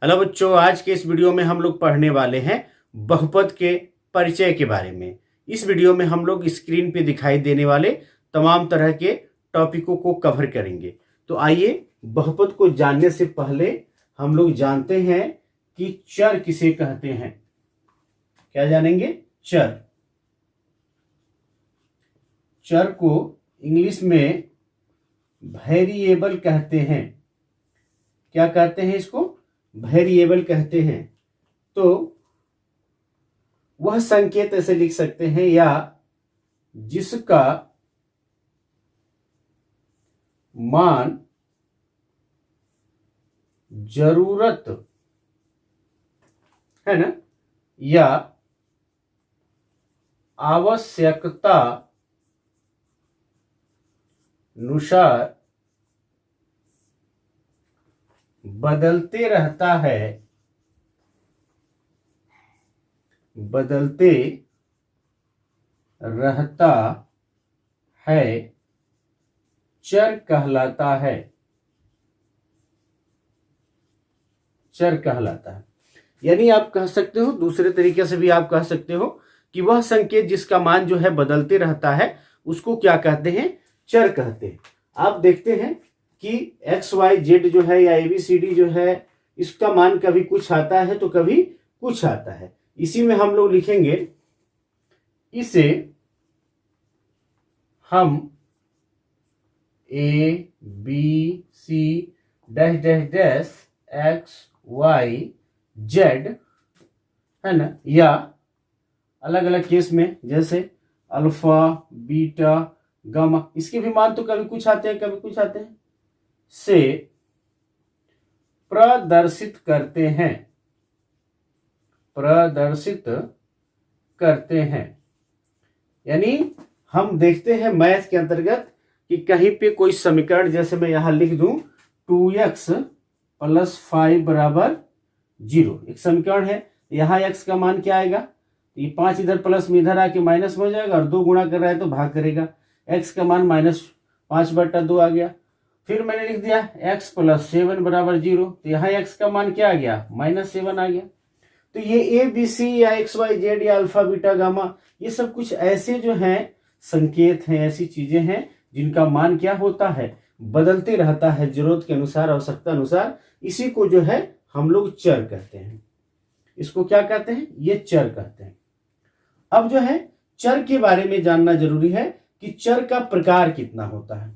Hello बच्चों, आज के इस वीडियो में हम लोग पढ़ने वाले हैं बहुपद के परिचय के बारे में। इस वीडियो में हम लोग स्क्रीन पे दिखाई देने वाले तमाम तरह के टॉपिकों को कवर करेंगे। तो आइए, बहुपद को जानने से पहले हम लोग जानते हैं कि चर किसे कहते हैं। क्या जानेंगे? चर। चर को इंग्लिश में वेरिएबल कहते हैं। क्या कहते हैं इसको? वेरिएबल कहते हैं। तो वह संकेत ऐसे लिख सकते हैं या जिसका मान जरूरत है ना या आवश्यकता अनुसार बदलते रहता है, चर कहलाता है। चर कहलाता है यानी आप कह सकते हो, दूसरे तरीके से भी आप कह सकते हो कि वह संकेत जिसका मान जो है बदलते रहता है उसको क्या कहते हैं? चर कहते हैं। आप देखते हैं कि एक्स वाई जेड जो है या ABCD जो है, इसका मान कभी कुछ आता है तो कभी कुछ आता है। इसी में हम लोग लिखेंगे, इसे हम ABC dash dash dash X Y Z है ना, या अलग अलग केस में जैसे अल्फा बीटा गामा, इसके भी मान तो कभी कुछ आते हैं कभी कुछ आते हैं, से प्रदर्शित करते हैं। यानी हम देखते हैं मैथ के अंतर्गत कि कहीं पे कोई समीकरण, जैसे मैं यहां लिख दूं 2x + 5 = 0, एक समीकरण है। यहां x का मान क्या आएगा? ये 5 इधर प्लस में इधर आके माइनस में हो जाएगा और 2 गुणा कर रहा है तो भाग करेगा। x का मान -5/2 आ गया। फिर मैंने लिख दिया x + 7 = 0, तो यहाँ x का मान क्या आ गया? -7 आ गया। तो ये ABC या XYZ या अल्फा बीटा गामा, ये सब कुछ ऐसे जो हैं संकेत हैं, ऐसी चीजें हैं जिनका मान क्या होता है? बदलते रहता है जरूरत के अनुसार, आवश्यकता अनुसार। इसी को जो है हम लोग चर कहते हैं। इसको क्या कहते हैं? ये चर कहते हैं। अब जो है चर के बारे में जानना जरूरी है कि चर का प्रकार कितना होता है।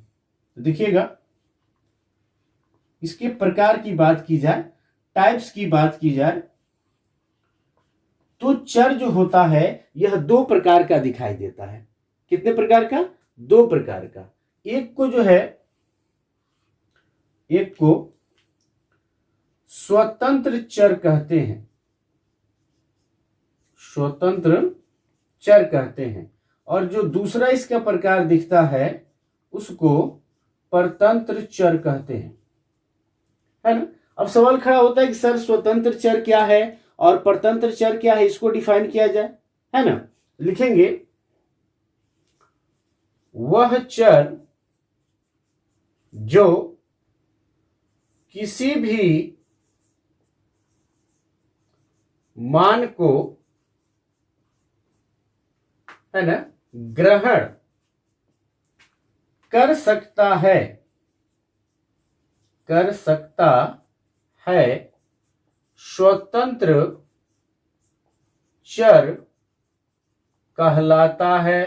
तो देखिएगा, इसके प्रकार की बात की जाए, टाइप्स की बात की जाए, तो चर जो होता है यह 2 प्रकार का दिखाई देता है। कितने प्रकार का? 2 प्रकार का। एक को स्वतंत्र चर कहते हैं, स्वतंत्र चर कहते हैं, और जो दूसरा इसका प्रकार दिखता है उसको परतंत्र चर कहते हैं, है ना। अब सवाल खड़ा होता है कि सर स्वतंत्र चर क्या है और परतंत्र चर क्या है, इसको डिफाइन किया जाए, है ना। लिखेंगे, वह चर जो किसी भी मान को, है ना, ग्रहण कर सकता है, स्वतंत्र चर कहलाता है।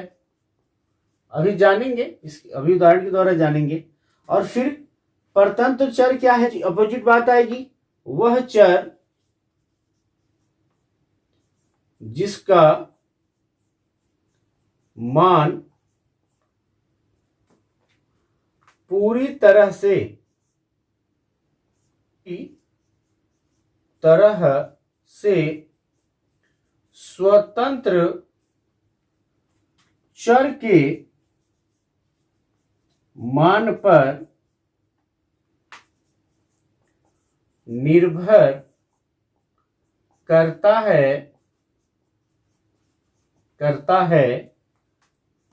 अभी जानेंगे, अभी उदाहरण के द्वारा जानेंगे। और फिर परतंत्र चर क्या है? अपोजिट बात आएगी, वह चर जिसका मान पूरी तरह से स्वतंत्र चर के मान पर निर्भर करता है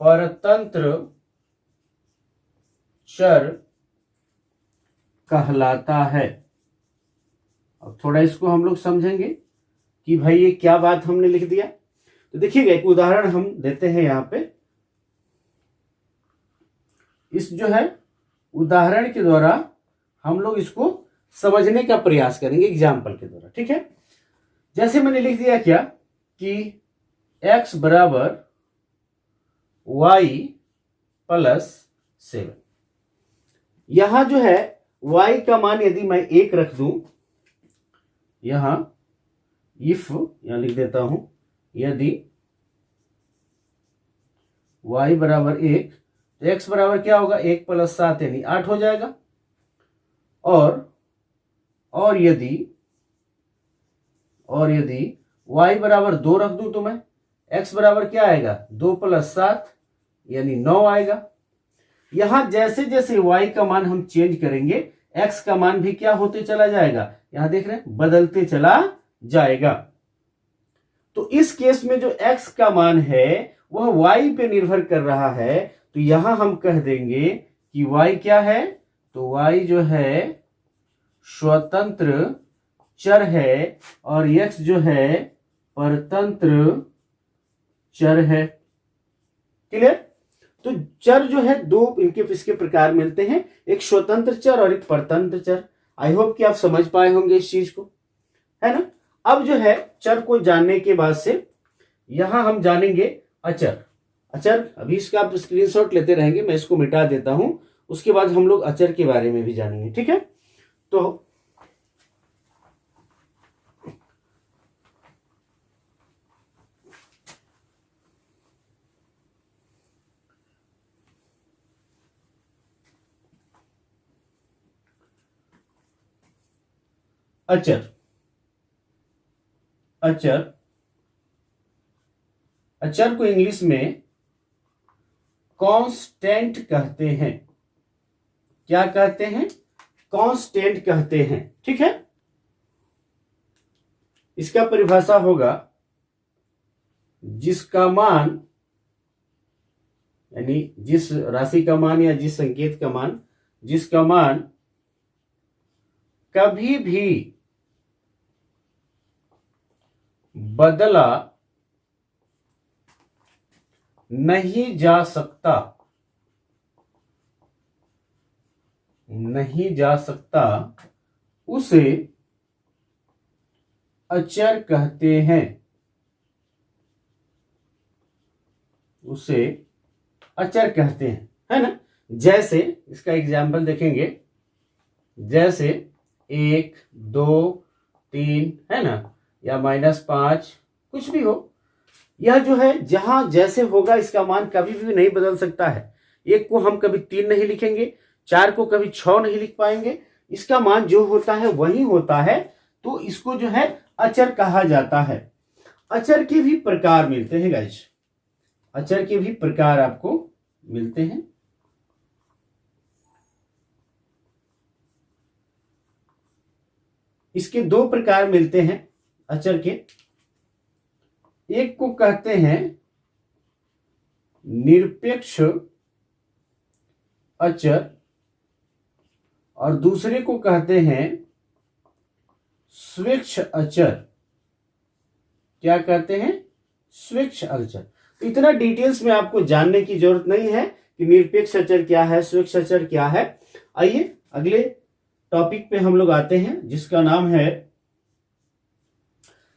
परतंत्र चर कहलाता है। अब थोड़ा इसको हम लोग समझेंगे कि भाई ये क्या बात हमने लिख दिया। तो देखिएगा एक उदाहरण हम देते हैं यहां पे। इस जो है उदाहरण के द्वारा हम लोग इसको समझने का प्रयास करेंगे एग्जाम्पल के द्वारा, ठीक है। जैसे मैंने लिख दिया क्या कि x बराबर y प्लस 7। यहां जो है y का मान यदि मैं 1 रख दूं, यहां इफ यहां लिख देता हूं, यदि y बराबर 1 तो x बराबर क्या होगा 1 प्लस 7 यानी 8 हो जाएगा। और यदि y बराबर 2 रख दूं तो मैं x बराबर क्या आएगा 2 प्लस 7 यानी 9 आएगा। यहां जैसे जैसे y का मान हम चेंज करेंगे x का मान भी क्या होते चला जाएगा, यहां देख रहे हैं बदलते चला जाएगा। तो इस केस में जो x का मान है वह y पे निर्भर कर रहा है, तो यहां हम कह देंगे कि y क्या है, तो y जो है स्वतंत्र चर है और x जो है परतंत्र चर है। क्लियर। तो चर जो है दो इसके प्रकार मिलते हैं, एक स्वतंत्र चर और एक परतंत्र चर। आई होप कि आप समझ पाए होंगे इस चीज को, है ना। अब जो है चर को जानने के बाद से यहां हम जानेंगे अचर। अभी इसका आप स्क्रीनशॉट लेते रहेंगे, मैं इसको मिटा देता हूं, उसके बाद हम लोग अचर के बारे में भी जानेंगे, ठीक है। तो अचर को इंग्लिश में कांस्टेंट कहते हैं। क्या कहते हैं, कांस्टेंट कहते हैं, ठीक है। इसका परिभाषा होगा जिसका मान, यानी जिस राशि का मान या जिस संकेत का मान, जिसका मान कभी भी बदला नहीं जा सकता, उसे अचर कहते हैं, है ना। जैसे इसका एग्जाम्पल देखेंगे, जैसे 1, 2, 3 है ना, या -5 कुछ भी हो, यह जो है जहां जैसे होगा इसका मान कभी भी नहीं बदल सकता है। 1 को हम कभी 3 नहीं लिखेंगे, 4 को कभी 6 नहीं लिख पाएंगे, इसका मान जो होता है वही होता है। तो इसको जो है अचर कहा जाता है। अचर के भी प्रकार मिलते हैं गाइस, अचर के भी प्रकार आपको मिलते हैं। इसके 2 प्रकार मिलते हैं अचर के। एक को कहते हैं निरपेक्ष अचर और दूसरे को कहते हैं स्वेच्छ अचर। क्या कहते हैं, स्वेच्छ अचर। तो इतना डिटेल्स में आपको जानने की जरूरत नहीं है कि निरपेक्ष अचर क्या है, स्वेच्छ अचर क्या है। आइए अगले टॉपिक पे हम लोग आते हैं, जिसका नाम है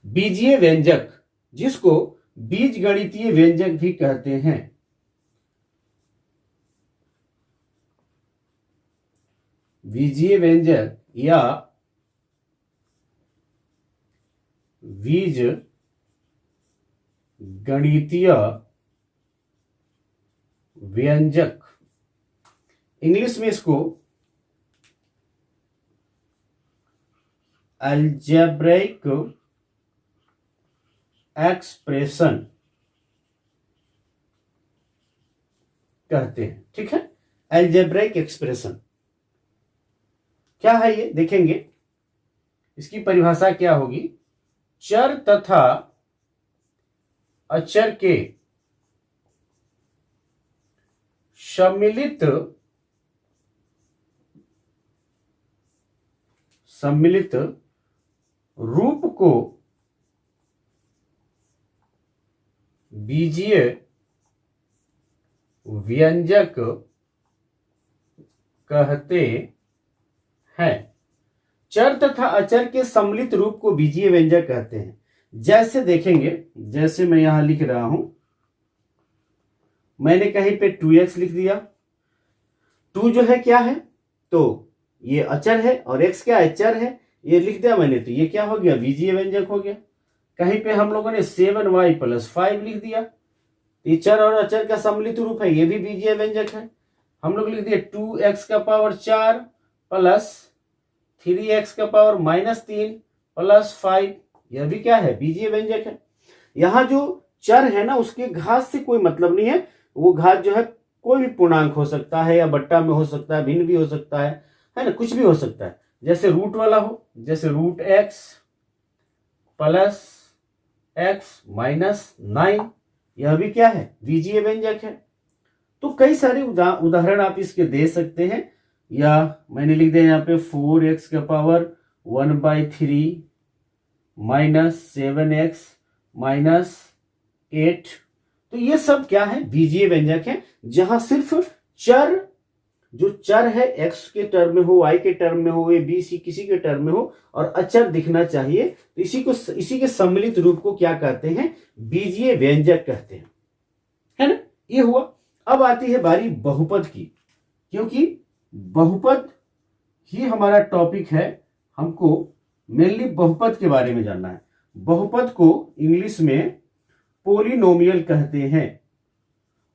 बीजीय व्यंजक, जिसको बीजगणितीय व्यंजक भी कहते हैं। बीजीय व्यंजक या बीज गणितीय व्यंजक, इंग्लिश में इसको अलजेब्रिक एक्सप्रेशन कहते हैं, ठीक है। अलजेब्रिक एक्सप्रेशन क्या है ये देखेंगे। इसकी परिभाषा क्या होगी, चर तथा अचर के सम्मिलित रूप को बीजीय व्यंजक कहते हैं। चर तथा अचर के सम्मिलित रूप को बीजीय व्यंजक कहते हैं। जैसे देखेंगे, जैसे मैं यहां लिख रहा हूं, मैंने कहीं पे 2x लिख दिया। 2 जो है क्या है, तो ये अचर है और x क्या है, चर है, ये लिख दिया मैंने, तो ये क्या हो गया, बीजीय व्यंजक हो गया। कहीं पे हम लोगों ने 7y + 5 लिख दिया, ये चर और अचर का सम्मिलित रूप है, ये भी बीजीय व्यंजक है। हम लोग लिख दिए 2x का पावर 4 + 3x का पावर -3 + 5, यह भी क्या है, बीजीय व्यंजक है। यहां जो चर है ना, उसके घात से कोई मतलब नहीं है, वो घात जो है कोई भी पूर्णांक हो सकता है, या बट्टा में हो सकता है, भिन्न भी हो सकता है ना, कुछ भी हो सकता है। जैसे रूट वाला हो, जैसे √x + x - 9, यह भी क्या है, बीजीय व्यंजक है। तो कई सारे उदाहरण आप इसके दे सकते हैं, या मैंने लिख दिया यहाँ पे 4x का पावर 1/3 -7x -8, तो ये सब क्या है, बीजीय व्यंजक है, जहां सिर्फ चर, जो चर है x के टर्म में हो, y के टर्म में हो, a b c किसी के टर्म में हो, और अचर दिखना चाहिए, तो इसी के सम्मिलित रूप को क्या कहते हैं, बीजीय व्यंजक कहते हैं, है ना। ये हुआ। अब आती है बारी बहुपद की, क्योंकि बहुपद ही हमारा टॉपिक है, हमको मेनली बहुपद के बारे में जानना है। बहुपद को इंग्लिश में पोलिनोमियल कहते हैं,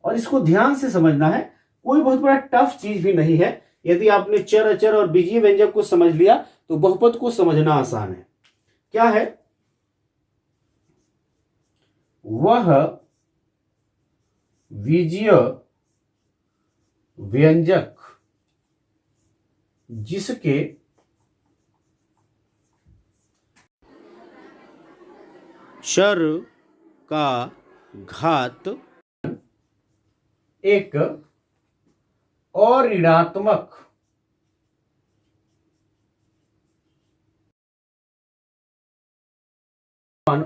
और इसको ध्यान से समझना है, कोई बहुत बड़ा टफ चीज भी नहीं है। यदि आपने चर, अचर और बीजीय व्यंजक को समझ लिया तो बहुपद को समझना आसान है। क्या है, वह बीजीय व्यंजक जिसके चर का घात एक और ऋणात्मक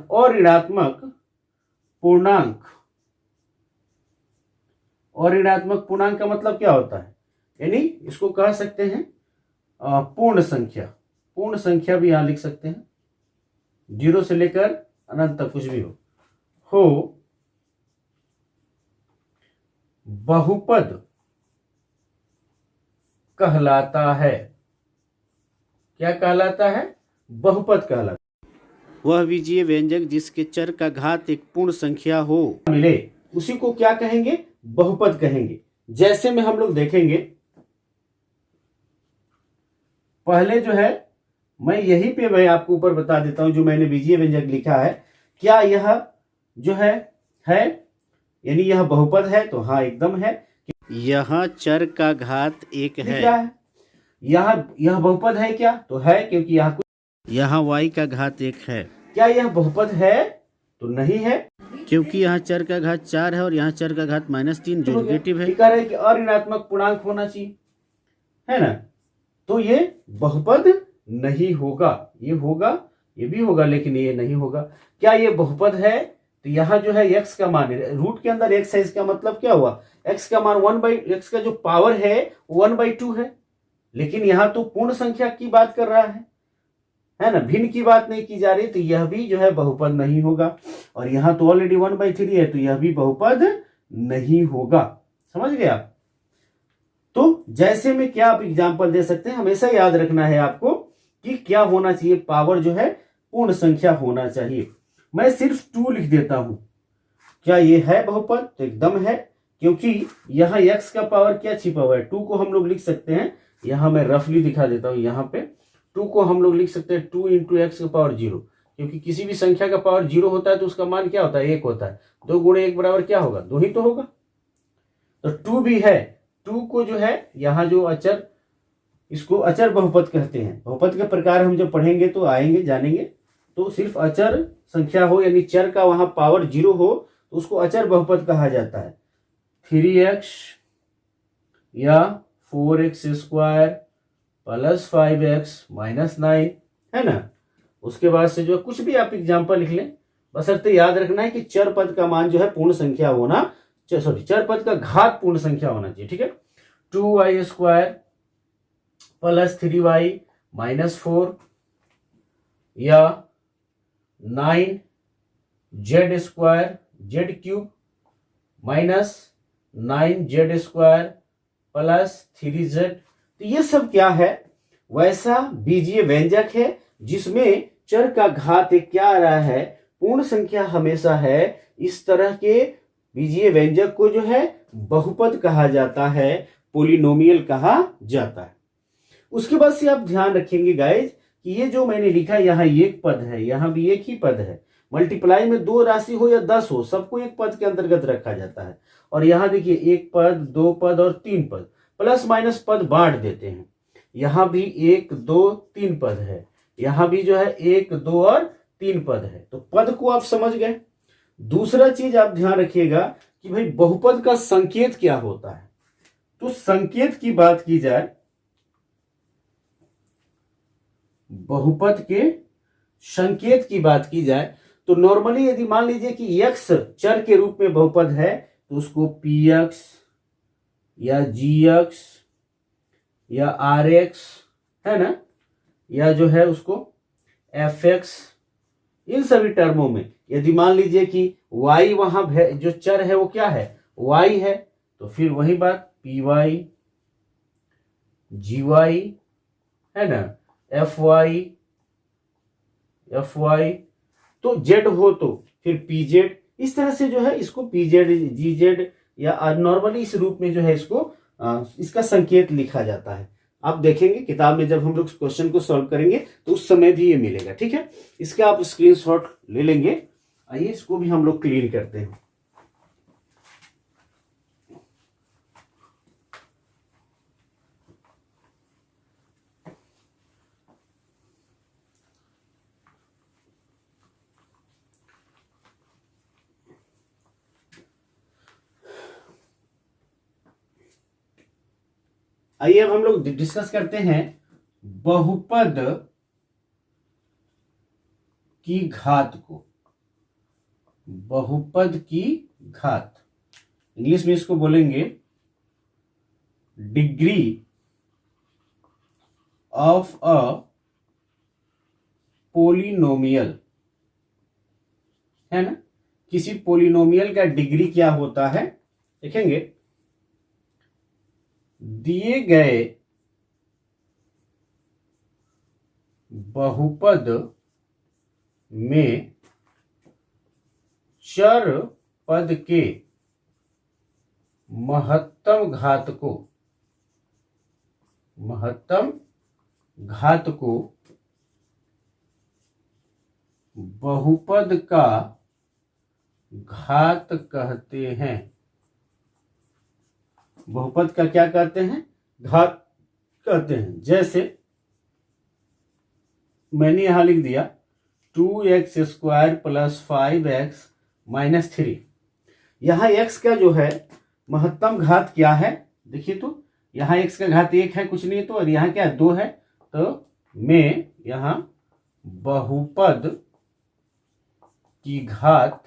और ऋणात्मक पूर्णांक, और ऋणात्मक पूर्णांक का मतलब क्या होता है, यानी इसको कह सकते हैं पूर्ण संख्या। पूर्ण संख्या भी यहां लिख सकते हैं, 0 से लेकर अनंत तक कुछ भी हो बहुपद कहलाता है। क्या कहलाता है, बहुपद कहलाता है। वह बीजीय व्यंजक जिसके चर का घात एक पूर्ण संख्या हो मिले, उसी को क्या कहेंगे, बहुपद कहेंगे। जैसे में हम लोग देखेंगे, पहले जो है, मैं यहीं पे मैं आपको ऊपर बता देता हूं, जो मैंने बीजीय व्यंजक लिखा है, क्या यह जो है यानी यह बहुपद है, तो हाँ एकदम है। यह चर का घात 1 है, क्या है, यह बहुपद है क्या, तो है, क्योंकि यहाँ y का घात 1 है। क्या यह बहुपद है, तो नहीं है, क्योंकि यहाँ चर का घात 4 है और यहाँ चर का घात -3 जो नेगेटिव है। कह रहे कि अऋणात्मक पूर्णांक होना चाहिए, है ना, तो ये बहुपद नहीं होगा। ये होगा, ये भी होगा, लेकिन ये नहीं होगा। क्या ये बहुपद है, तो यहाँ जो है x का मान, रूट के अंदर x है, इसका मतलब क्या हुआ, x का मान 1/x का जो पावर है 1/2 है, लेकिन यहाँ तो पूर्ण संख्या की बात कर रहा है ना, भिन्न की बात नहीं की जा रही, तो यह भी जो है बहुपद नहीं होगा। और यहाँ तो ऑलरेडी 1/3 है, तो यह भी बहुपद नहीं होगा। समझ गए आप। तो जैसे में क्या आप एग्जाम्पल दे सकते हैं, हमेशा याद रखना है आपको कि क्या होना चाहिए, पावर जो है पूर्ण संख्या होना चाहिए। मैं सिर्फ 2 लिख देता हूं, क्या ये है बहुपद, तो एकदम है, क्योंकि यहाँ x का पावर क्या छिपा हुआ है, 2 को हम लोग लिख सकते हैं, यहां मैं रफली दिखा देता हूं, यहाँ पे 2 को हम लोग लिख सकते हैं 2 × x का पावर 0, क्योंकि किसी भी संख्या का पावर 0 होता है तो उसका मान क्या होता है, 1 होता है। 2 × 1 बराबर क्या होगा, 2 ही तो होगा, तो 2 भी है। 2 को जो है यहाँ जो अचर, इसको अचर बहुपद कहते हैं। बहुपद के प्रकार हम जब पढ़ेंगे तो आएंगे, जानेंगे। तो सिर्फ अचर संख्या हो, यानी चर का वहां पावर 0 हो, तो उसको अचर बहुपद कहा जाता है। 3x या 4x² + 5x - 9, है ना, उसके बाद से जो है कुछ भी आप एग्जाम्पल लिख लें, बशर्ते याद रखना है कि चर पद का मान जो है पूर्ण संख्या होना, सॉरी चर पद का घात पूर्ण संख्या होना चाहिए, ठीक है। 2y² प्लस 3y माइनस 4 या 9z² z³ minus 9z² plus 3z। तो ये सब क्या है, वैसा बीजीय व्यंजक है जिसमें चर का घात एक क्या आ रहा है, पूर्ण संख्या हमेशा है। इस तरह के बीजीय व्यंजक को जो है बहुपद कहा जाता है, पोलिनोमियल कहा जाता है। उसके बाद से आप ध्यान रखेंगे गाइज कि ये जो मैंने लिखा यहाँ एक पद है, यहाँ भी एक ही पद है। मल्टीप्लाई में दो राशि हो या 10 हो, सबको एक पद के अंतर्गत रखा जाता है। और यहाँ देखिए एक पद, दो पद और तीन पद, प्लस माइनस पद बांट देते हैं। यहाँ भी 1 2 3 पद है, यहाँ भी जो है 1 2 और 3 पद है। तो पद को आप समझ गए। दूसरा चीज आप ध्यान रखिएगा कि भाई बहुपद का संकेत क्या होता है। तो संकेत की बात की जाए, बहुपद के संकेत की बात की जाए तो नॉर्मली यदि मान लीजिए कि x चर के रूप में बहुपद है तो उसको px या gx या rx है ना, या जो है उसको fx, इन सभी टर्मों में यदि मान लीजिए कि y वहां जो चर है वो क्या है, y है, तो फिर वही बात py gy है ना, fy तो z हो तो फिर pz। इस तरह से जो है इसको pz gz या नॉर्मली इस रूप में जो है इसको इसका संकेत लिखा जाता है। आप देखेंगे किताब में जब हम लोग क्वेश्चन को सॉल्व करेंगे तो उस समय भी ये मिलेगा, ठीक है। इसका आप स्क्रीनशॉट ले लेंगे। आइए इसको भी हम लोग क्लियर करते हैं। आइए अब हम लोग डिस्कस करते हैं बहुपद की घात को। बहुपद की घात, इंग्लिश में इसको बोलेंगे डिग्री ऑफ अ पोलिनोमियल, है ना। किसी पोलिनोमियल का डिग्री क्या होता है देखेंगे। दिए गए बहुपद में चर पद के महत्तम घात को बहुपद का घात कहते हैं। बहुपद का क्या कहते हैं, घात कहते हैं। जैसे मैंने यहां लिख दिया 2x² प्लस 5x माइनस 3। यहां x का जो है महत्तम घात क्या है, देखिए तो यहां x का घात 1 है, कुछ नहीं तो, और यहां क्या 2 है। तो मैं यहां बहुपद की घात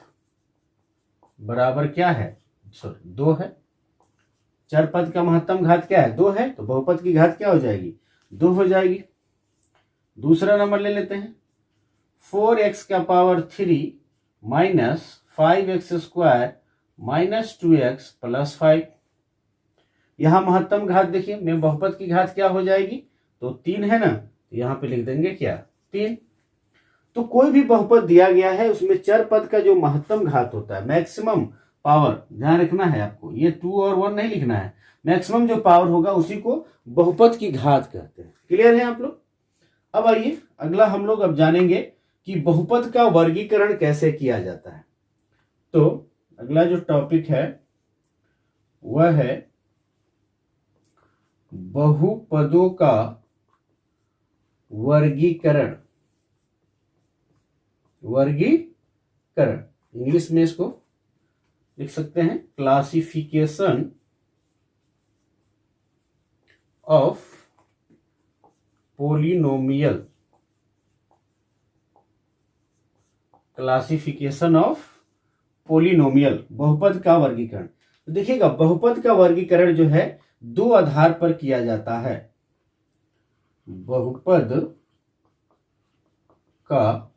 बराबर क्या है, सॉरी 2 है। चर पद का महत्तम घात क्या है, 2 है, तो बहुपद की घात क्या हो जाएगी, 2 हो जाएगी। दूसरा नंबर ले लेते हैं 4x³ minus 5x² minus 2x plus 5। यहां महत्तम घात देखिए, मैं बहुपद की घात क्या हो जाएगी, तो 3 है ना, तो यहां पे लिख देंगे क्या 3। तो कोई भी बहुपद दिया गया है उसमें चर पद का जो महत्तम घात होता है, मैक्सिमम पावर, ध्यान रखना है आपको, ये 2 और 1 नहीं लिखना है, मैक्सिमम जो पावर होगा उसी को बहुपद की घात कहते हैं। क्लियर है आप लोग। अब आइए अगला हम लोग अब जानेंगे कि बहुपद का वर्गीकरण कैसे किया जाता है। तो अगला जो टॉपिक है वह है बहुपदों का वर्गीकरण। इंग्लिश में इसको लिख सकते हैं classification of polynomial. Classification of polynomial, बहुपद का वर्गीकरण। तो देखिएगा बहुपद का वर्गीकरण जो है दो आधार पर किया जाता है। बहुपद का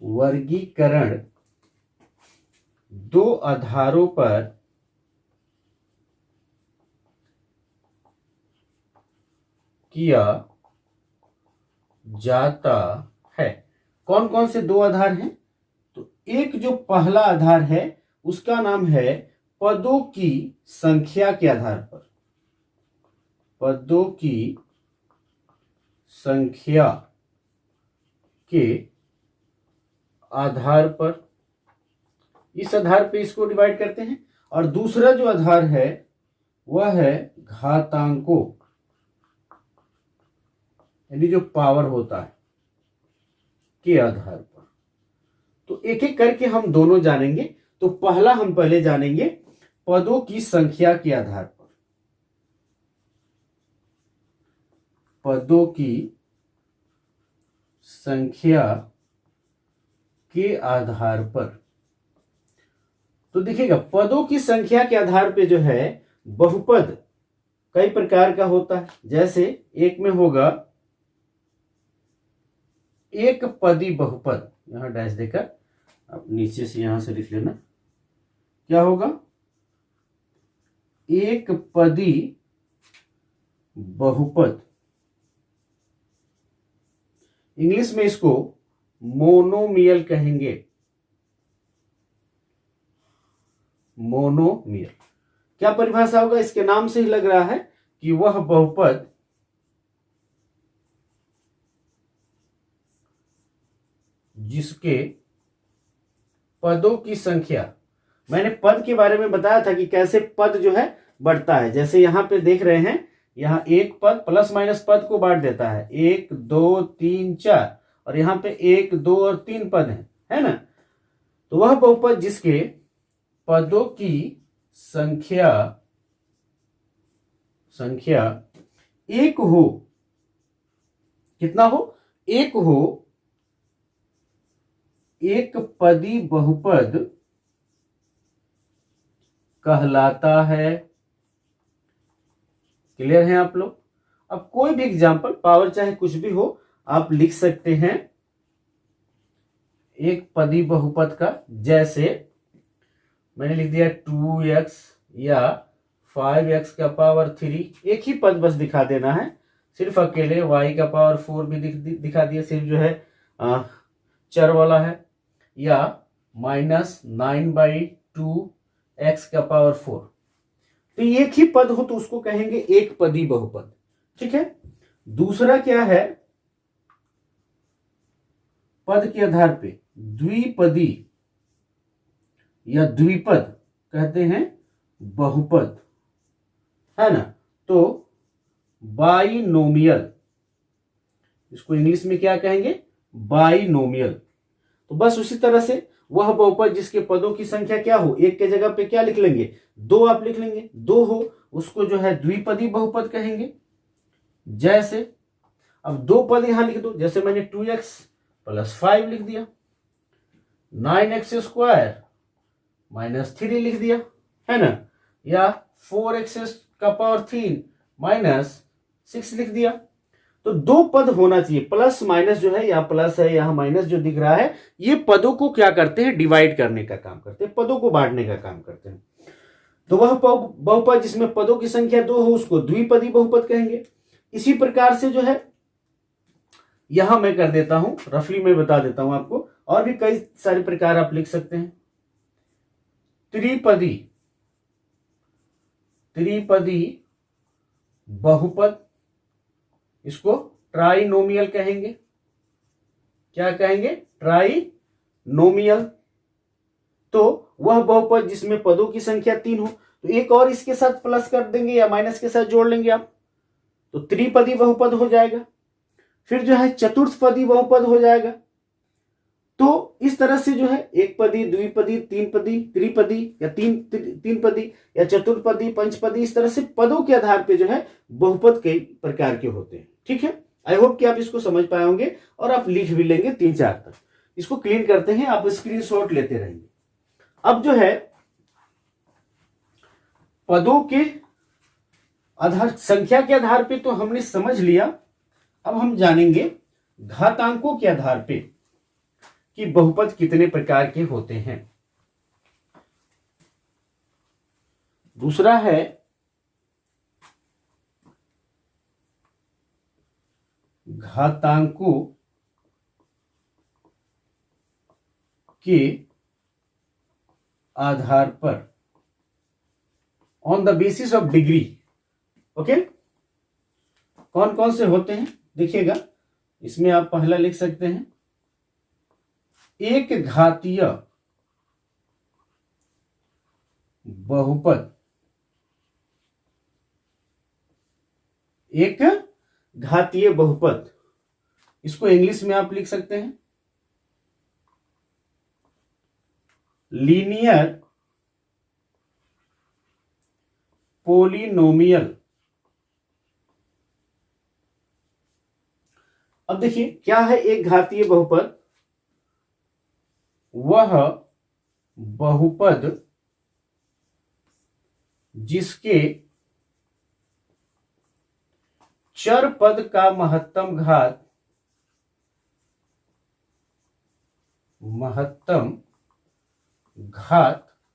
वर्गीकरण दो आधारों पर किया जाता है। कौन कौन से दो आधार हैं? तो एक जो पहला आधार है उसका नाम है पदों की संख्या के आधार पर, पदों की संख्या के आधार पर, इस आधार पे इसको डिवाइड करते हैं। और दूसरा जो आधार है वह है घातांकों, यानी जो पावर होता है के आधार पर। तो एक एक करके हम दोनों जानेंगे। तो पहला हम पहले जानेंगे पदों की संख्या के आधार पर। पदों की संख्या के आधार पर। तो देखिएगा पदों की संख्या के आधार पे जो है बहुपद कई प्रकार का होता है। जैसे एक में होगा एक पदी बहुपद, यहां डैश देकर आप नीचे से यहां से लिख लेना, क्या होगा? एक पदी बहुपद। इंग्लिश में इसको मोनोमियल कहेंगे, मोनोमियल। क्या परिभाषा होगा? इसके नाम से ही लग रहा है कि वह बहुपद जिसके पदों की संख्या, मैंने पद के बारे में बताया था कि कैसे पद जो है बढ़ता है। जैसे यहां पे देख रहे हैं, यहां एक पद प्लस माइनस पद को बांट देता है, 1 2 3 4, और यहां पे 1 2 और 3 पद है ना। तो वह बहुपद जिसके पदों की संख्या एक हो, कितना हो? एक हो, एक पदी बहुपद कहलाता है। क्लियर है आप लोग? अब कोई भी एग्जाम्पल, पावर चाहे कुछ भी हो, आप लिख सकते हैं एक पदी बहुपद का। जैसे मैंने लिख दिया 2x या 5x का पावर 3, एक ही पद बस दिखा देना है, सिर्फ अकेले। y का पावर 4 भी दिखा दिया, सिर्फ जो है चर वाला है। या -9/2x का पावर 4, तो एक ही पद हो तो उसको कहेंगे एक पदी बहुपद। ठीक है। दूसरा क्या है? पद के आधार पे द्विपदी या द्विपद कहते हैं बहुपद, है ना। तो बाइनोमियल, इसको इंग्लिश में क्या कहेंगे? बाइनोमियल। तो बस उसी तरह से वह बहुपद जिसके पदों की संख्या क्या हो, एक के जगह पे क्या लिख लेंगे? 2 आप लिख लेंगे, 2 हो, उसको जो है द्विपदी बहुपद कहेंगे। जैसे अब 2 पद यहां लिख दो, जैसे मैंने 2x + 5 लिख दिया, 9x² - 3 लिख दिया, है ना। या 4x का पावर 3 - 6 लिख दिया। तो 2 पद होना चाहिए। प्लस माइनस जो है, या प्लस है यहाँ माइनस जो दिख रहा है, ये पदों को क्या करते हैं? डिवाइड करने का काम करते हैं, पदों को बांटने का काम करते हैं। तो वह बहुपद जिसमें पदों की संख्या 2 हो उसको द्विपदी बहुपद कहेंगे। इसी प्रकार से जो है यहां मैं कर देता हूं, रफली में बता देता हूं आपको, और भी कई सारे प्रकार आप लिख सकते हैं। त्रिपदी बहुपद, इसको ट्राइनोमियल कहेंगे। क्या कहेंगे? ट्राइनोमियल। तो वह बहुपद जिसमें पदों की संख्या 3 हो, तो एक और इसके साथ प्लस कर देंगे या माइनस के साथ जोड़ लेंगे आप, तो त्रिपदी बहुपद हो जाएगा। फिर जो है चतुर्थपदी बहुपद हो जाएगा। तो इस तरह से जो है एक पदी, द्विपदी, तीन पदी, त्रिपदी, या तीन पदी, या चतुर्पदी, पंचपदी, इस तरह से पदों के आधार पे जो है बहुपद कई प्रकार के होते हैं। ठीक है। आई होप कि आप इसको समझ पाए होंगे और आप लिख भी लेंगे 3-4 तक। इसको क्लीन करते हैं, आप स्क्रीनशॉट लेते रहेंगे। अब जो है पदों के आधार, संख्या के आधार पे तो हमने समझ लिया। अब हम जानेंगे घातांकों के आधार पे कि बहुपद कितने प्रकार के होते हैं। दूसरा है घातांकों के आधार पर, on the basis of degree. Okay, कौन कौन से होते हैं देखिएगा, इसमें आप पहला लिख सकते हैं एक घातीय बहुपद। एक घातीय बहुपद, इसको इंग्लिश में आप लिख सकते हैं लीनियर पोलिनोमियल। अब देखिए क्या है एक घातीय बहुपद? वह बहुपद जिसके चर पद का महत्तम घात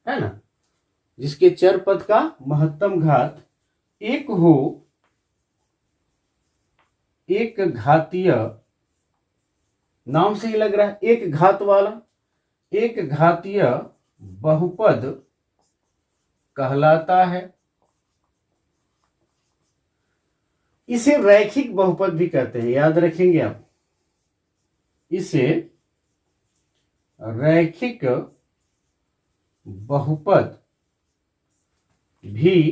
है ना, जिसके चर पद का महत्तम घात एक हो, एक घातीय, नाम से ही लग रहा है एक घात वाला, एक घातीय बहुपद कहलाता है। इसे रैखिक बहुपद भी कहते हैं, याद रखेंगे आप, इसे रैखिक बहुपद भी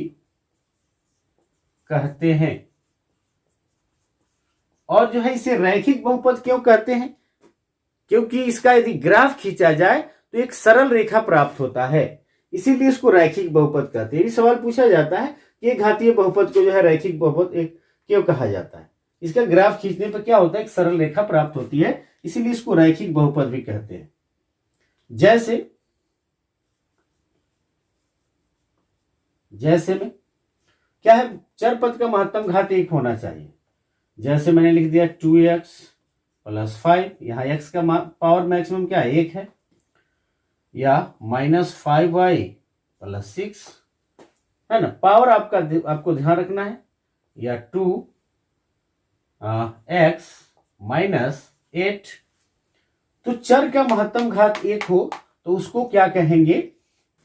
कहते हैं। और जो है इसे रैखिक बहुपद क्यों कहते हैं? क्योंकि इसका यदि ग्राफ खींचा जाए तो एक सरल रेखा प्राप्त होता है, इसीलिए इसको रैखिक बहुपद कहते हैं। ये सवाल पूछा जाता है कि एक घातीय बहुपद को जो है रैखिक बहुपद एक क्यों कहा जाता है? इसका ग्राफ खींचने पर क्या होता है, एक सरल रेखा प्राप्त होती है, इसीलिए इसको रैखिक बहुपद भी कहते हैं। जैसे में क्या है, चर पद का महत्तम घात एक होना चाहिए। जैसे मैंने लिख दिया 2x + 5, यहां x का पावर मैक्सिमम क्या है, 1 है, या -5y + 6 है ना, पावर आपको ध्यान रखना है, या 2x - 8। तो चर का महत्तम घात 1 हो तो उसको क्या कहेंगे,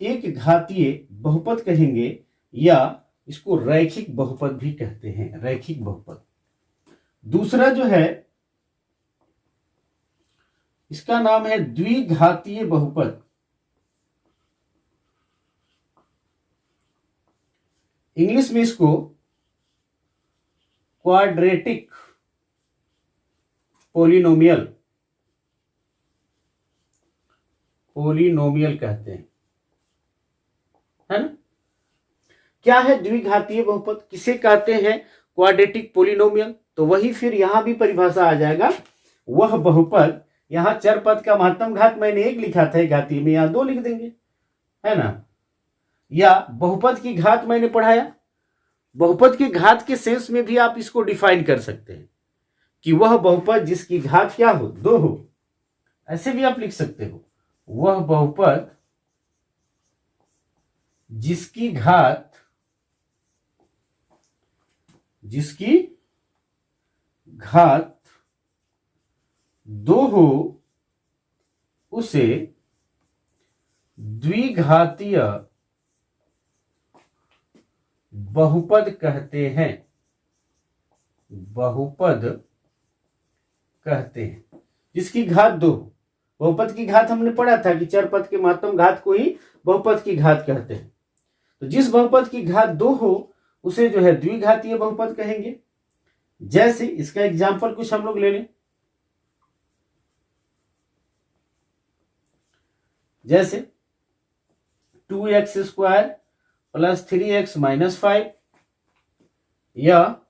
एक घातीय बहुपद कहेंगे, या इसको रैखिक बहुपद भी कहते हैं, रैखिक बहुपद। दूसरा जो है इसका नाम है द्विघातीय बहुपद। इंग्लिश में इसको क्वाड्रेटिक पोलिनोमियल कहते हैं, है ना। क्या है द्विघातीय बहुपद, किसे कहते हैं, क्वाड्रेटिक पोलिनोमियल। तो वही फिर यहां भी परिभाषा आ जाएगा, वह बहुपद, यहां चर पद का महत्तम घात मैंने 1 लिखा था घातीय में, यहां 2 लिख देंगे, है ना। या बहुपद की घात मैंने पढ़ाया, बहुपद की घात के सेंस में भी आप इसको डिफाइन कर सकते हैं कि वह बहुपद जिसकी घात क्या हो, 2 हो, ऐसे भी आप लिख सकते हो, वह बहुपद जिसकी घात 2 हो उसे द्विघातीय बहुपद कहते हैं, बहुपद कहते हैं। जिसकी घात 2, बहुपद की घात हमने पढ़ा था कि चर पद के महत्तम घात को ही बहुपद की घात कहते हैं। तो जिस बहुपद की घात 2 हो उसे जो है द्विघातीय बहुपद कहेंगे। जैसे इसका एग्जाम्पल कुछ हम लोग ले लें, जैसे 2x² + 3x - 5, या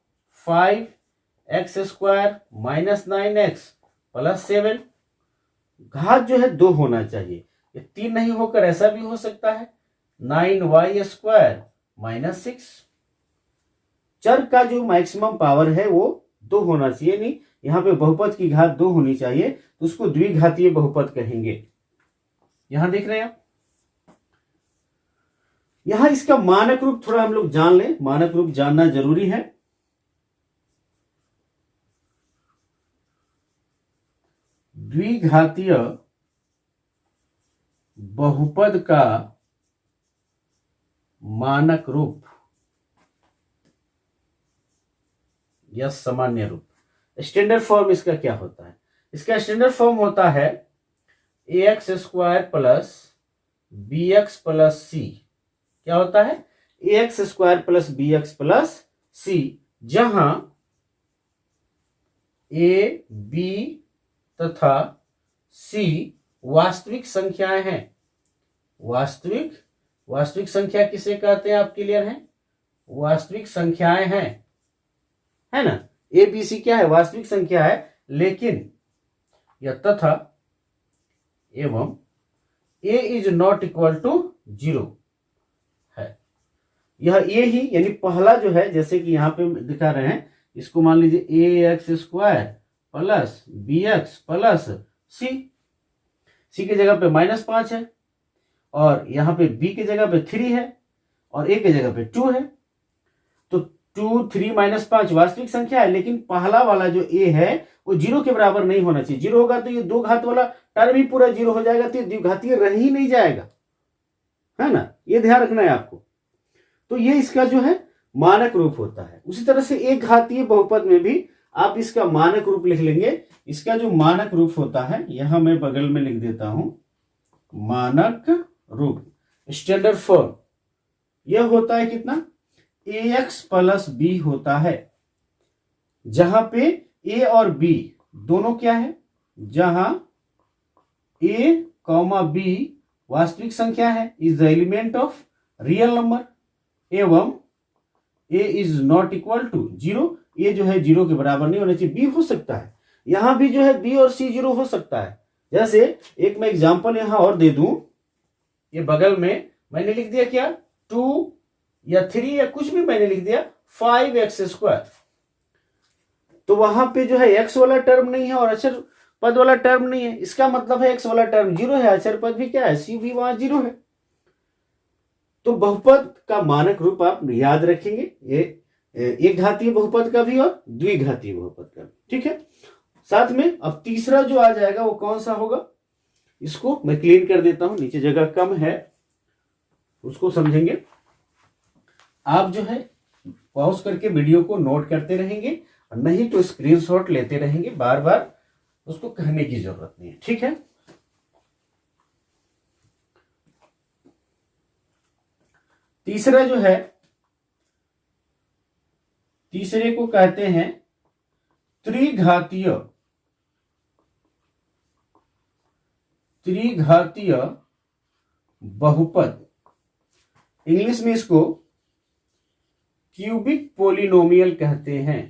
5x² - 9x + 7, घात जो है 2 होना चाहिए। ये 3 नहीं होकर ऐसा भी हो सकता है 9y² माइनस 6। चर का जो मैक्सिमम पावर है वो 2 होना चाहिए, नहीं यहां पे बहुपद की घात 2 होनी चाहिए, तो उसको द्विघातीय बहुपद कहेंगे। यहां देख रहे हैं आप, यहां इसका मानक रूप थोड़ा हम लोग जान लें, मानक रूप जानना जरूरी है। द्विघातीय बहुपद का मानक रूप या सामान्य रूप, स्टैंडर्ड फॉर्म इसका क्या होता है? इसका स्टैंडर्ड फॉर्म होता है ax² plus bx plus c। क्या होता है? ax² plus bx plus c, जहां a b तथा c वास्तविक संख्याएं हैं। वास्तविक संख्या किसे कहते हैं? आप क्लियर हैं? वास्तविक संख्याएं हैं, है ना। ए बी सी क्या है? वास्तविक संख्या है, लेकिन यह तथा एवं ए इज नॉट इक्वल टू 0 है। यह ए ही, यानी पहला जो है, जैसे कि यहां पे दिखा रहे हैं, इसको मान लीजिए ax² प्लस bx प्लस सी के जगह पे -5 है, और यहां पे b के जगह पे 3 है, और a के जगह पे 2 है। तो 2 3 -5 वास्तविक संख्या है, लेकिन पहला वाला जो a है वो 0 के बराबर नहीं होना चाहिए। 0 होगा तो ये 2 घात वाला टर्म ही पूरा 0 हो जाएगा, तो ये द्विघातीय रह ही नहीं जाएगा, है ना। ये ध्यान रखना है आपको। तो ये इसका जो है मानक रूप होता है। उसी तरह से एक घातीय बहुपद में भी आप इसका मानक रूप लिख लेंगे। इसका जो मानक रूप होता है, यहां मैं बगल में लिख देता हूं, मानक रूप, स्टैंडर्ड फॉर्म, यह होता है कितना? ax प्लस b होता है, जहां पे a और b दोनों क्या है? जहां a, b वास्तविक संख्या है, is the element of real number, एवं a is not equal to 0। ये जो है 0 के बराबर नहीं होना चाहिए। b हो सकता है, यहां भी जो है b और c 0 हो सकता है। जैसे एक मैं एग्जांपल यहां और दे दूं, ये बगल में मैंने लिख दिया क्या? 2 या 3 या कुछ भी मैंने लिख दिया 5x²। तो वहां पे जो है x वाला टर्म नहीं है और अचर पद वाला टर्म नहीं है। इसका मतलब है x वाला टर्म 0 है, अचर पद भी क्या है? c भी वहां 0 है। तो बहुपद का मानक रूप आप याद रखेंगे, ये एक घातीय बहुपद का भी और द्विघातीय बहुपद का भी, ठीक है। साथ में अब तीसरा जो आ जाएगा वो कौन सा होगा? इसको मैं क्लीन कर देता हूं, नीचे जगह कम है, उसको समझेंगे। आप जो है पॉज करके वीडियो को नोट करते रहेंगे, और नहीं तो स्क्रीनशॉट लेते रहेंगे, बार बार उसको कहने की जरूरत नहीं है, ठीक है। तीसरा जो है, तीसरे को कहते हैं त्रिघातीय बहुपद। इंग्लिश में इसको क्यूबिक पोलिनोमियल कहते हैं।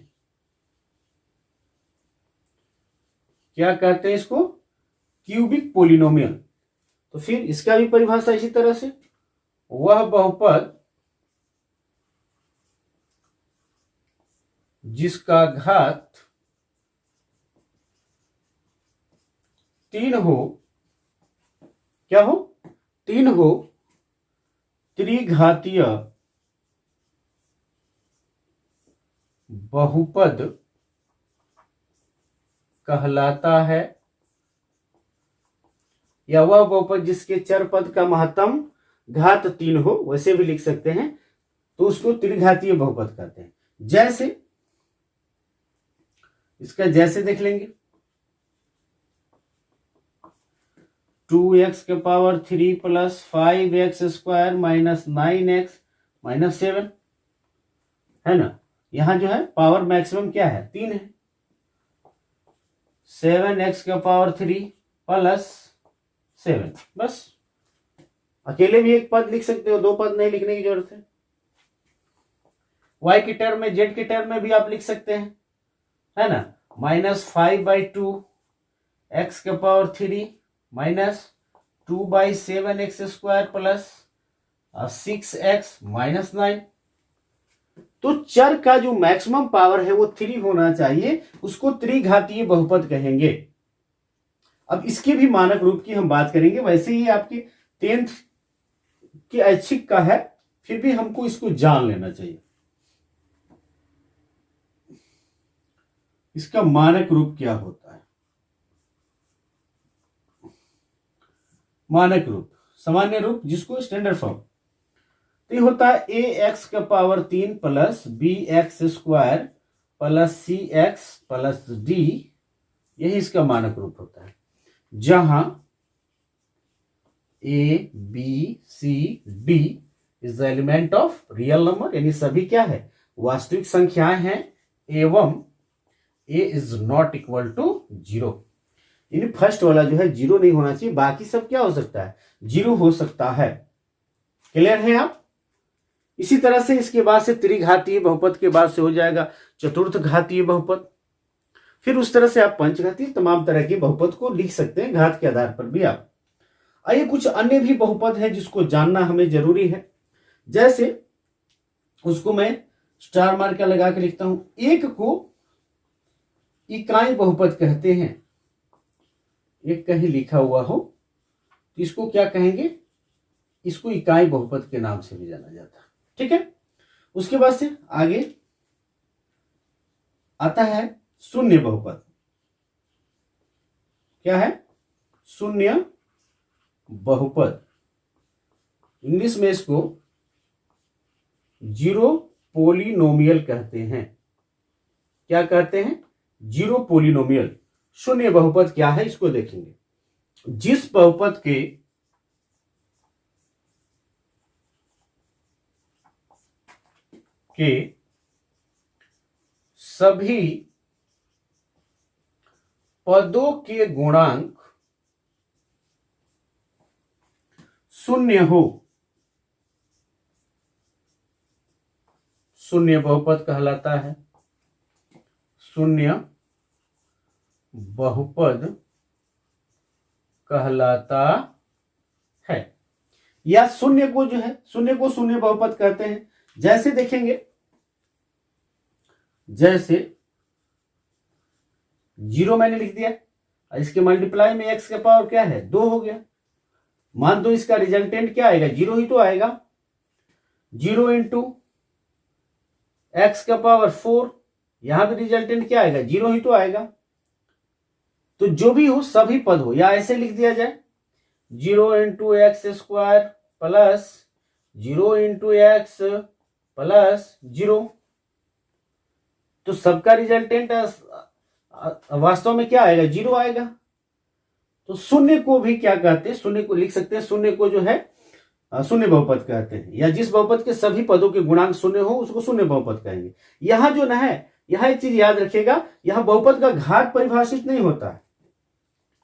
क्या कहते हैं इसको? Cubic polynomial. तो फिर इसका भी परिभाषा इसी तरह से, वह बहुपद जिसका घात 3 हो, क्या हो? 3 हो, त्रिघातीय बहुपद कहलाता है। या वह बहुपद जिसके चर पद का महत्तम घात 3 हो, वैसे भी लिख सकते हैं, तो उसको त्रिघातीय बहुपद कहते हैं। जैसे इसका जैसे देख लेंगे, 2x³ plus 5x² minus 9x minus 7, है ना। यहां जो है पावर मैक्सिमम क्या है? 3 है। 7x³ प्लस 7, बस। अकेले भी एक पद लिख सकते हो, 2 पद नहीं लिखने की जरूरत है। y के टर्म में, z के टर्म में भी आप लिख सकते हैं, है ना। -5/2 एक्स का power 3 minus 2/7x² plus 6x-9। तो चर का जो मैक्सिमम पावर है वो 3 होना चाहिए, उसको त्रिघातीय बहुपद कहेंगे। अब इसके भी मानक रूप की हम बात करेंगे। वैसे ही आपकी 10th की ऐच्छिक का है, फिर भी हमको इसको जान लेना चाहिए। इसका मानक रूप क्या होता है? मानक रूप, सामान्य रूप, जिसको स्टैंडर्ड फॉर्म, तो ये होता है ax का power 3 plus bx² plus cx plus d। यही इसका मानक रूप होता है, जहां a b c d is the element of real number, यानी सभी क्या है? वास्तविक संख्याएं हैं, एवं a is not equal to 0। यानी फर्स्ट वाला जो है 0 नहीं होना चाहिए, बाकी सब क्या हो सकता है? 0 हो सकता है। क्लियर है आप? इसी तरह से इसके बाद से त्रिघातीय बहुपद के बाद से हो जाएगा चतुर्थ घातीय बहुपद। फिर उस तरह से आप पंचघातीय तमाम तरह के बहुपद को लिख सकते हैं, घात के आधार पर भी आप। आइए कुछ अन्य भी बहुपद है जिसको जानना हमें जरूरी है। जैसे उसको मैं स्टार मार्कर लगा के लिखता हूं। एक को इकाई बहुपद कहते हैं। एक कहीं लिखा हुआ हो तो इसको क्या कहेंगे? इसको इकाई बहुपद के नाम से भी जाना जाता है। ठीक है। उसके बाद से आगे आता है शून्य बहुपद। क्या है? शून्य बहुपद। इंग्लिश में इसको जीरो पोलिनोमियल कहते हैं। क्या कहते हैं? Zero polynomial. शून्य बहुपद क्या है इसको देखेंगे। जिस बहुपद के सभी पदों के गुणांक शून्य हो, शून्य बहुपद कहलाता है। शून्य बहुपद कहलाता है। या शून्य को जो है, शून्य को शून्य बहुपद कहते हैं। जैसे देखेंगे, जैसे 0 मैंने लिख दिया, इसके मल्टीप्लाई में x का पावर क्या है? 2 हो गया। मान दो इसका रिजल्टेंट क्या आएगा? 0 ही तो आएगा। 0 इंटू एक्स का पावर 4, यहां भी रिजल्टेंट क्या आएगा? 0 ही तो आएगा। तो जो भी हो, सभी पद हो, या ऐसे लिख दिया जाए 0 into x² plus 0 into x plus 0। तो सबका रिजल्टेंट वास्तव में क्या आएगा? 0 आएगा। तो शून्य को भी क्या कहते हैं? शून्य को लिख सकते हैं, शून्य को जो है शून्य बहुपद कहते हैं। या जिस बहुपद के सभी पदों के गुणांक शून्य हो उसको शून्य बहुपद कहेंगे। यहां जो ना है, यहां एक चीज याद रखिएगा, यहां बहुपद का घात परिभाषित नहीं होता है।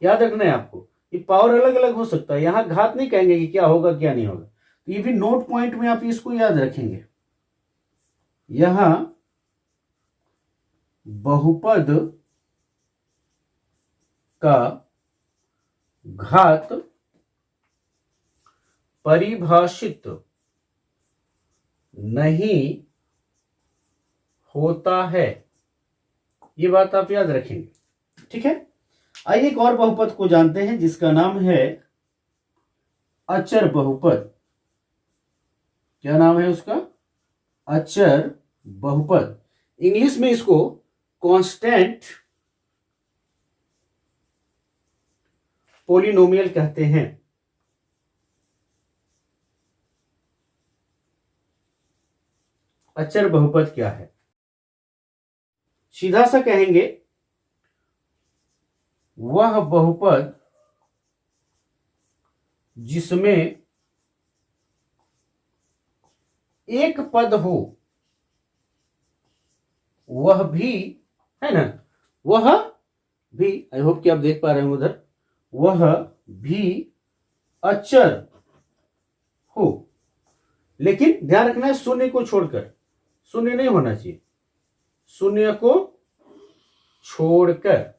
याद रखना है आपको, ये पावर अलग अलग हो सकता है। यहां घात नहीं कहेंगे कि क्या होगा क्या नहीं होगा। तो ये भी नोट पॉइंट में आप इसको याद रखेंगे। यहां बहुपद का घात परिभाषित नहीं होता है, ये बात आप याद रखेंगे। ठीक है। आइए एक और बहुपद को जानते हैं जिसका नाम है अचर बहुपद। क्या नाम है उसका? अचर बहुपद। इंग्लिश में इसको कांस्टेंट पोलिनोमियल कहते हैं। अचर बहुपद क्या है? सीधा सा कहेंगे, वह बहुपद जिसमें एक पद हो, वह भी, है ना, वह भी, आई होप कि आप देख पा रहे हैं उधर, वह भी अचर हो। लेकिन ध्यान रखना है शून्य को छोड़कर, शून्य नहीं होना चाहिए, शून्य को छोड़कर।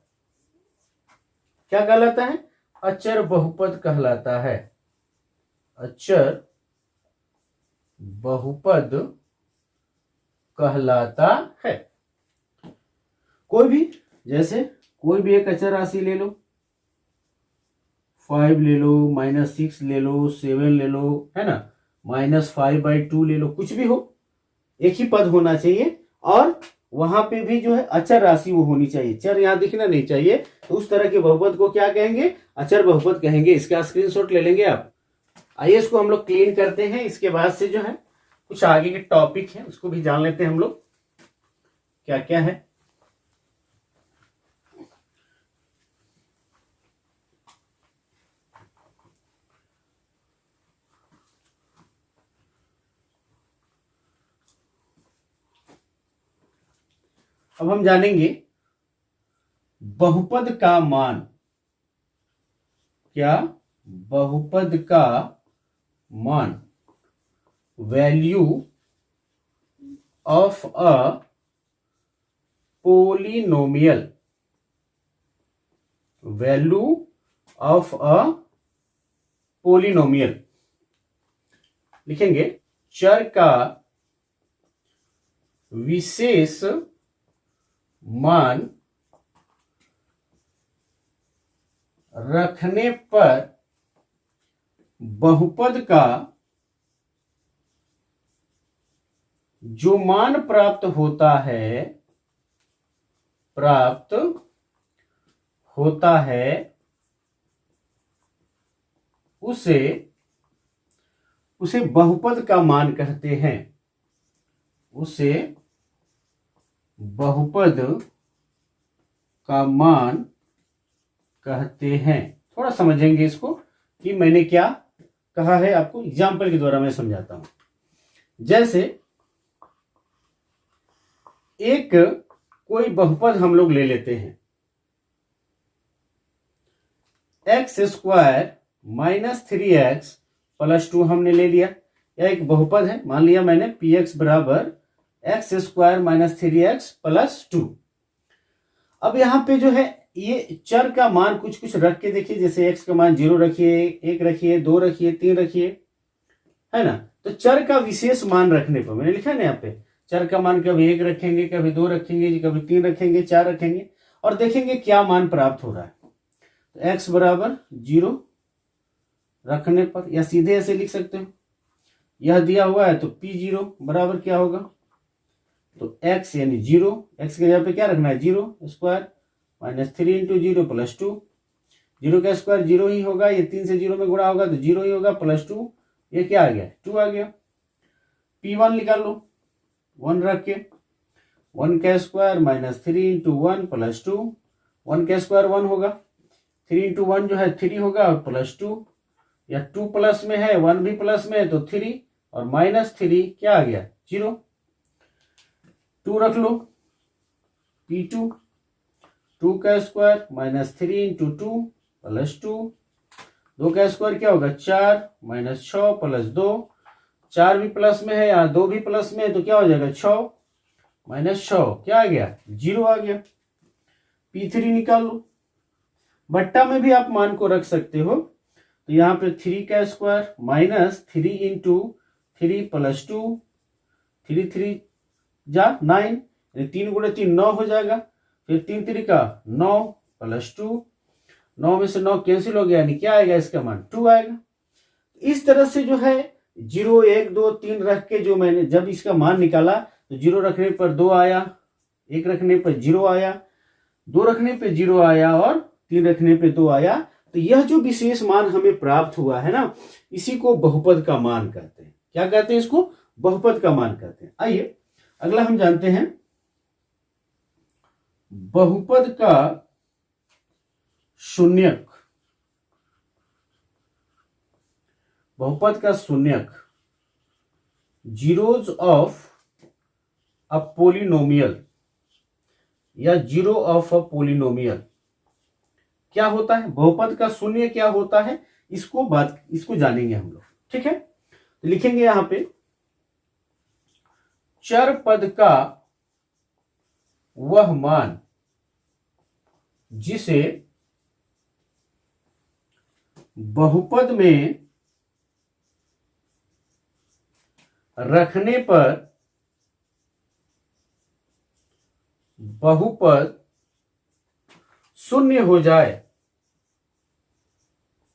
क्या कहलाता है? अचर बहुपद कहलाता है। अचर बहुपद कहलाता है। कोई भी, जैसे कोई भी एक अचर राशि ले लो, 5 ले लो, -6 ले लो, 7 ले लो, है ना, -5/2 ले लो, कुछ भी हो, एक ही पद होना चाहिए और वहां पे भी जो है अचर राशि वो होनी चाहिए, चर यहां दिखना नहीं चाहिए। तो उस तरह के बहुपद को क्या कहेंगे? अचर बहुपद कहेंगे। इसका स्क्रीनशॉट ले लेंगे आप। आइए इसको हम लोग क्लीन करते हैं। इसके बाद से जो है कुछ आगे के टॉपिक है उसको भी जान लेते हैं हम लोग क्या क्या है। अब हम जानेंगे बहुपद का मान। क्या? बहुपद का मान, value of a polynomial, value of a polynomial. लिखेंगे चर का विशेष मान रखने पर बहुपद का जो मान प्राप्त होता है उसे बहुपद का मान कहते हैं। उसे बहुपद का मान कहते हैं। थोड़ा समझेंगे इसको कि मैंने क्या कहा है, आपको एग्जाम्पल के द्वारा मैं समझाता हूं। जैसे एक कोई बहुपद हम लोग ले लेते हैं, x² - 3x + 2 हमने ले लिया। यह एक बहुपद है, मान लिया मैंने px बराबर x² - 3x + 2। अब यहां पे जो है ये चर का मान कुछ कुछ रख के देखिए, जैसे x का मान 0 रखिए, 1 रखिए, 2 रखिए, 3 रखिए, है ना। तो चर का विशेष मान रखने पर मैंने लिखा है ना यहाँ पे, चर का मान कभी 1 रखेंगे, कभी 2 रखेंगे, कभी 3 रखेंगे, 4 रखेंगे और देखेंगे क्या मान प्राप्त हो रहा है। तो x बराबर 0 रखने पर, या सीधे ऐसे लिख सकते हो, यह दिया हुआ है तो p0 बराबर क्या होगा, तो x यानी 0, x के जगह पे क्या रखना है, 0² -3 × 0 + 2, 0 का स्क्वायर 0 ही होगा, ये 3 से 0 में गुणा होगा तो 0 ही होगा, +2, ये क्या आ गया, 2 आ गया। p1 निकाल लो, 1 रख के, 1 का स्क्वायर -3 × 1 + 2, 1 का स्क्वायर 1 होगा, 3 × 1 जो है 3 होगा और +2, या 2 प्लस में है, 1 भी प्लस में है तो 3 और -3 क्या आ गया, 0। 2 रख लो, p2, 2 का स्क्वायर -3 × 2 + 2, 2 का स्क्वायर क्या होगा, 4 -6 + 2, 4 भी प्लस में है, यहाँ 2 भी प्लस में है तो क्या हो जाएगा, 6 -6 क्या आ गया, 0 आ गया। p3 निकाल लो, बट्टा में भी आप मान को रख सकते हो, तो यहाँ पे 3 का स्क्वायर -3 × 3 + 2, 3 3 जा 9, 3 × 3 9 हो जाएगा, फिर 3 3 का 9 + 2, 9 में से 9 कैंसिल हो गया, यानी क्या आएगा, इसका मान 2 आएगा। इस तरह से जो है 0 1 2 3 रख के जो मैंने जब इसका मान निकाला तो 0 रखने पर 2 आया, 1 रखने पर 0 आया, 2 रखने पे 0 आया और 3 रखने पे 2 आया। तो यह जो विशेष मान हमें प्राप्त हुआ है ना, इसी को बहुपद का मान कहते हैं। क्या कहते हैं इसको, बहुपद का मान कहते हैं। आइए अगला हम जानते हैं बहुपद का शून्यक। बहुपद का शून्यक, जीरोज ऑफ अ पोलिनोमियल या जीरो ऑफ अ पोलिनोमियल क्या होता है, बहुपद का शून्य क्या होता है, इसको जानेंगे हम लोग। ठीक है, तो लिखेंगे यहां पे चर पद का वह मान जिसे बहुपद में रखने पर बहुपद शून्य हो जाए।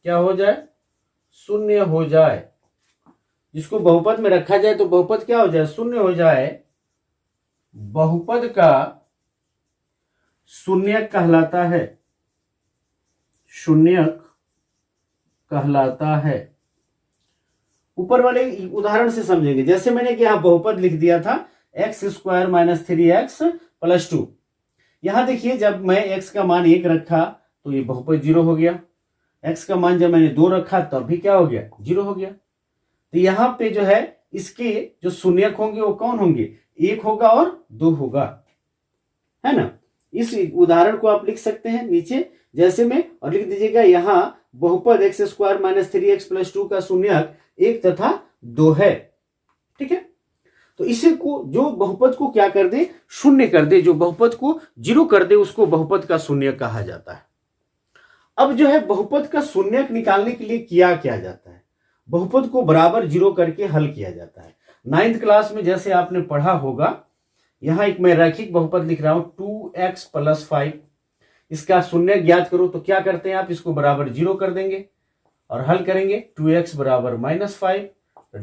क्या हो जाए? शून्य हो जाए। जिसको बहुपद में रखा जाए तो बहुपद क्या हो जाए? शून्य हो जाए। बहुपद का शून्यक कहलाता है। शून्यक कहलाता है। ऊपर वाले उदाहरण से समझेंगे। जैसे मैंने कि यहां बहुपद लिख दिया था x square minus 3x plus 2। यहां देखिए जब मैं x का मान 1 रखा तो ये बहुपद 0 हो गया। x का मान जब मैंने 2 रखा तब भी क्या हो गया? 0 हो गया। तो यहां पे जो है इसके जो शून्यक होंगे वो कौन होंगे? 1 होगा और 2 होगा, है ना। इस उदाहरण को आप लिख सकते हैं नीचे जैसे में, और लिख दीजिएगा यहां बहुपद x square minus 3x plus 2 का शून्यक 1 तथा 2 है। ठीक है, तो इसे को जो बहुपद को क्या कर दे? शून्य कर दे। जो बहुपद को 0 कर दे उसको बहुपद का शून्यक कहा जाता है। अब जो है बहुपद का शून्यक निकालने के लिए किया जाता है? बहुपद को बराबर 0 करके हल किया जाता है। 9th क्लास में जैसे आपने पढ़ा होगा, यहां एक मैं रैखिक बहुपद लिख रहा हूं 2x प्लस 5। इसका शून्यक ज्ञात करो तो क्या करते हैं आप? इसको बराबर 0 कर देंगे और हल करेंगे। 2x बराबर -5,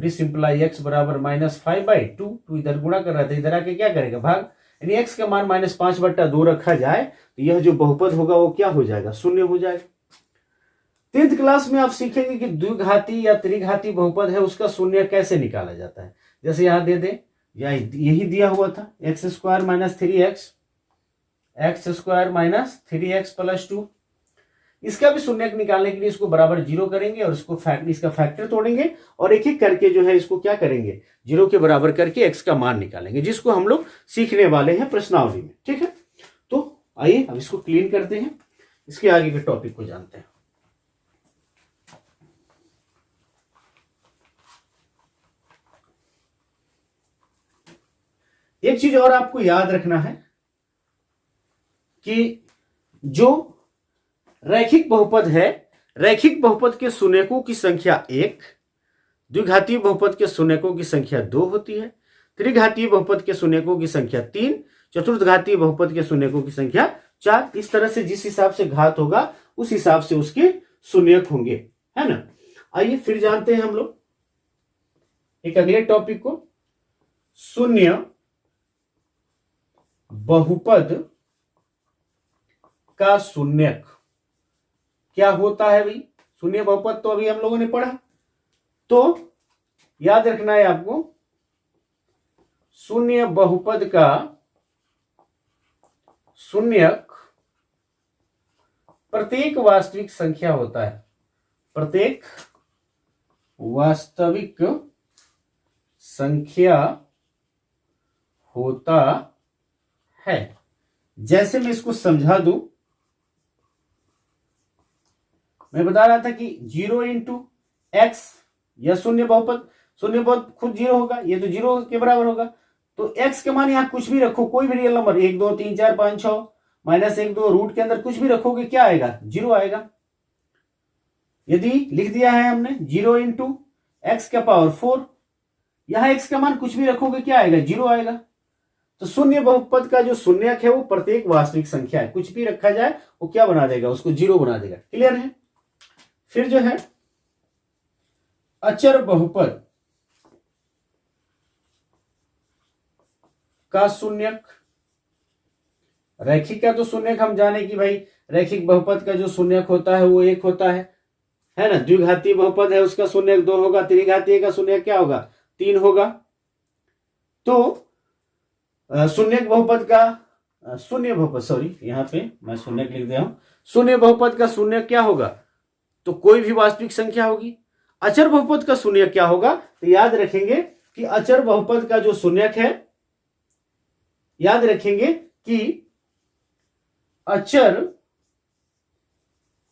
सिंपलाई x बराबर -5/2। 2 इधर गुणा कर रहा था, इधर आके क्या करेगा? भाग। यानी x का मान -5/2 रखा जाए तो यह जो बहुपद होगा वो क्या हो जाएगा? शून्य हो जाएगा। 10th क्लास में आप सीखेंगे कि द्विघाती या त्रिघाती बहुपद है उसका शून्य कैसे निकाला जाता है। जैसे यहां दे दे, या यही दिया हुआ था x square minus 3x plus 2। इसका भी शून्यक निकालने के लिए इसको बराबर 0 करेंगे और इसका फैक्टर तोड़ेंगे और एक एक करके जो है इसको क्या करेंगे? 0 के बराबर करके x का मान निकालेंगे, जिसको हम लोग सीखने वाले हैं प्रश्नावली में। ठीक है, तो आइए अब इसको क्लीन करते हैं, इसके आगे के टॉपिक को जानते हैं। एक चीज और आपको याद रखना है कि जो रैखिक बहुपद है, रैखिक बहुपद के शून्यकों की संख्या 1, द्विघातीय बहुपद के शून्यकों की संख्या 2 होती है, त्रिघातीय बहुपद के शून्यकों की संख्या 3, चतुर्थघातीय बहुपद के शून्यकों की संख्या 4। इस तरह से जिस हिसाब से घात होगा उस हिसाब से उसके शून्यक होंगे, है ना। आइए फिर जानते हैं हम लोग एक अगले टॉपिक को। शून्य बहुपद का शून्यक क्या होता है भाई? शून्य बहुपद तो अभी हम लोगों ने पढ़ा, तो याद रखना है आपको, शून्य बहुपद का शून्यक प्रत्येक वास्तविक संख्या होता है। प्रत्येक वास्तविक संख्या होता है। जैसे मैं इसको समझा दूं, मैं बता रहा था कि 0 इंटू एक्स या शून्य बहुपद, शून्य बहुपद खुद 0 होगा, ये तो 0 के बराबर होगा। तो x के मान यहां कुछ भी रखो, कोई भी रियल नंबर 1 2 3 4 5 6 -1 2 रूट के अंदर कुछ भी रखोगे क्या आएगा? 0 आएगा। यदि लिख दिया है हमने 0 इंटू एक्स का पावर 4, यहां x का मान कुछ भी रखोगे क्या आएगा? 0 आएगा। तो शून्य बहुपद का जो शून्यक है वो प्रत्येक वास्तविक संख्या है, कुछ भी रखा जाए वो क्या बना देगा? उसको 0 बना देगा। क्लियर है? फिर जो है अचर बहुपद का शून्यक। रैखिक का तो शून्यक हम जाने कि भाई रैखिक बहुपद का जो शून्यक होता है वो 1 होता है ना। द्विघातीय बहुपद है उसका शून्यक 2 होगा, त्रिघातीय का शून्यक क्या होगा? 3 होगा। तो शून्यक बहुपद का शून्य बहुपद, सॉरी यहां पे मैं शून्यक लिख दिया हूं। शून्य बहुपद का शून्यक क्या होगा? तो कोई भी वास्तविक संख्या होगी। अचर बहुपद का शून्यक क्या होगा? तो याद रखेंगे कि अचर बहुपद का जो शून्यक है, याद रखेंगे कि अचर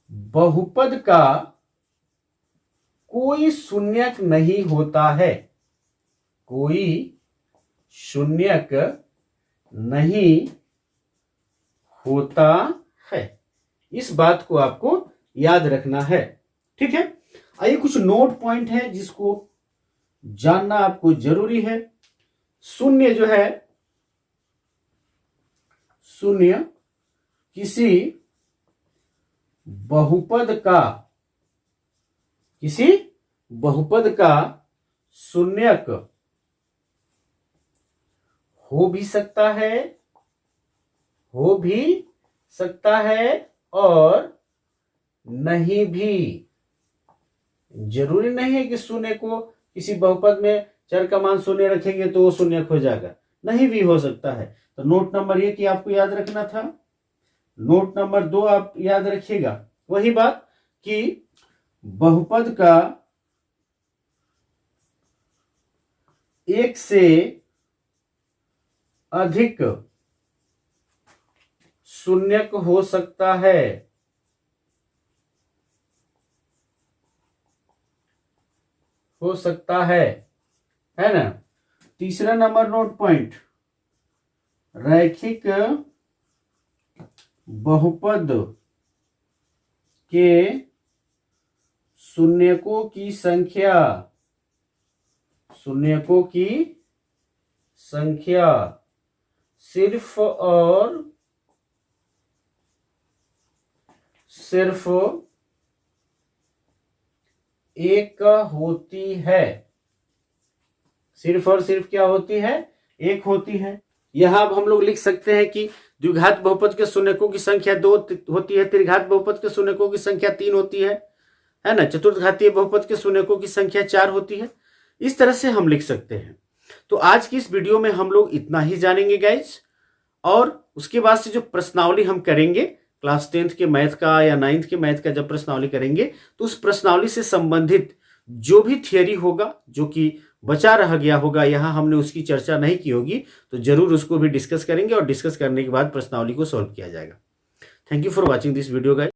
बहुपद का कोई शून्यक नहीं होता है। कोई शून्यक नहीं होता है। इस बात को आपको याद रखना है। ठीक है, आइए कुछ नोट पॉइंट है जिसको जानना आपको जरूरी है। शून्य जो है, शून्य किसी बहुपद का, किसी बहुपद का शून्यक हो भी सकता है, हो भी सकता है और नहीं भी। जरूरी नहीं है कि शून्य को किसी बहुपद में चर का मान शून्य रखेंगे तो वो शून्यक हो जाएगा, नहीं भी हो सकता है। तो नोट नंबर 1 कि आपको याद रखना था। नोट नंबर 2 आप याद रखिएगा, वही बात कि बहुपद का एक से अधिक शून्यक हो सकता है, हो सकता है ना। तीसरा नंबर नोट पॉइंट, रैखिक बहुपद के शून्यकों की संख्या, शून्यकों की संख्या सिर्फ और सिर्फ एक होती है, सिर्फ और सिर्फ क्या होती है, एक होती है। यहां अब हम लोग लिख सकते हैं कि द्विघात बहुपद के शून्यकों की संख्या 2 होती है, त्रिघात बहुपद के शून्यकों की संख्या 3 होती है ना, चतुर्थघातीय बहुपद के शून्यकों की संख्या 4 होती है। इस तरह से हम लिख सकते हैं। तो आज की इस वीडियो में हम लोग इतना ही जानेंगे गाइज, और उसके बाद से जो प्रश्नावली हम करेंगे क्लास 10th के मैथ का या 9th के मैथ का जब प्रश्नावली करेंगे तो उस प्रश्नावली से संबंधित जो भी थियरी होगा, जो कि बचा रह गया होगा, यहाँ हमने उसकी चर्चा नहीं की होगी, तो जरूर उसको भी डिस्कस करेंगे और डिस्कस करने के बाद प्रश्नावली को सॉल्व किया जाएगा। Thank you for watching this video guys.